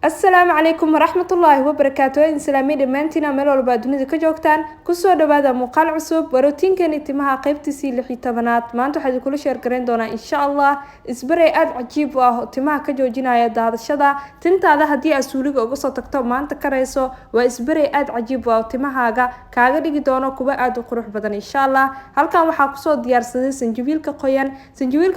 السلام عليكم ورحمة الله وبركاته. إن سلامي دمانتنا ملو البادوني ذكا جوكتان كسو دبادا مقال عصوب وروتين كان اتماها قيبتسي لحي تبنات ما انتو حدي كل شير قرين دونا إن شاء الله اسبري آد عجيب واه اتماها كجوجينا يا داد الشدا تنتا هذا هدي أسوليق وقصة تكتب ما انت كريسو واسبري آد عجيب واه اتماها هاقا كاغا ديكي دونا كوبا آد وقروح بدن إن شاء الله هل كان وحا كسو ديار سدي سنجويلك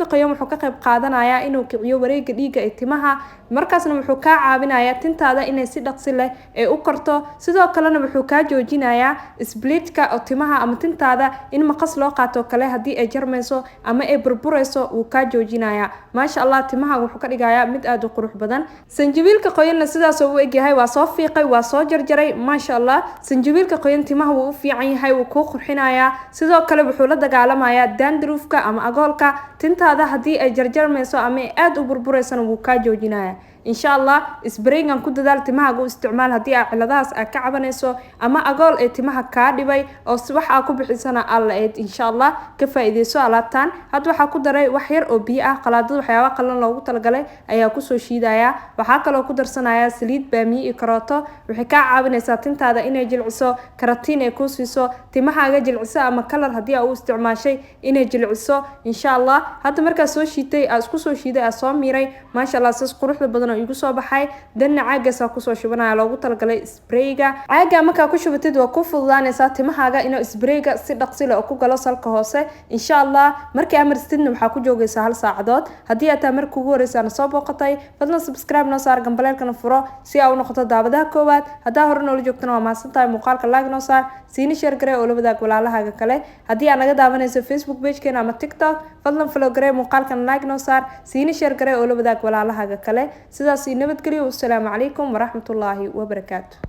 قيان وحو كقيب قادنا يا إنو كعيو وريق ديكا اتماها markaasna wuxuu ka caawinayaa tintaada inay si dhaqsi leh ay u korto sidoo kalena wuxuu ka joojinayaa splitka oo timaha ama tintaada in maqas loo qaato kale hadii ay jarmayso ama ay burburayso uu ka joojinayaa maasha Allah timaha wuxuu ka dhigayaa mid aad u qurux badan sanjabiilka qoyanna sidaas uu egyahay waa soo fiiqay waa soo jarjaray maasha Allah sanjabiilka qoyan timaha wuu u fiican yahay wuu ku qurxinayaa sidoo kale wuxuu la dagaalamayaa dandruufka ama agoolka tintaada hadii ay jarjarmayso ama ay aad u burburayso wuu ka joojinayaa إن شاء الله إسبرينغان كنت دال تمها جو استعمال هدي علاداس كعبنيسو أما أقول تمها كاردبي أو صباح أكو بحسنا الله إن شاء الله كفايدة سؤالاتان هاد وحا كدري وحير أو بيئة قلادد وحياة قلن لو تلقلي أيا كسو شيدايا وحاكا لو كدر سنايا سليد بامي إكراتو وحكا عابنيسا تنتا دا إنا جلعسو كراتين يكوسيسو تمها جلعسا أما كلر هدي أو استعمال شي إنا جلعسو إن شاء الله هاد مركا سو شيتي أسكو سو شيدا أسو ميري ما شاء الله سيس قروح لبدن igu soo baxay danna caagas ku soo shubanaya loogu talagalay sprayga caaga marka ku shubatid waa ku fududaanaysa timahaaga inuu sprayga si dhaqsi leh ku galo salka hoose insha Allah markii amarstidna waxa ku joogaysaa hal saacadood hadii aad markii ugu horeysana soo booqatay fadlan subscribe noo saar gambaleelkana furo si aad u noqoto daawadaha koowaad hadaa hore noo joogtana waa maasantahay muuqaalka like noo saar siina share garee oo la wadaag walaalahaaga kale hadii aad naga daawanayso Facebook page-keena ama TikTok fadlan follow garee muuqaalkan like noo saar siina share garee oo la wadaag walaalahaaga kale sidaas nabadgelyo والسلام عليكم ورحمة الله وبركاته.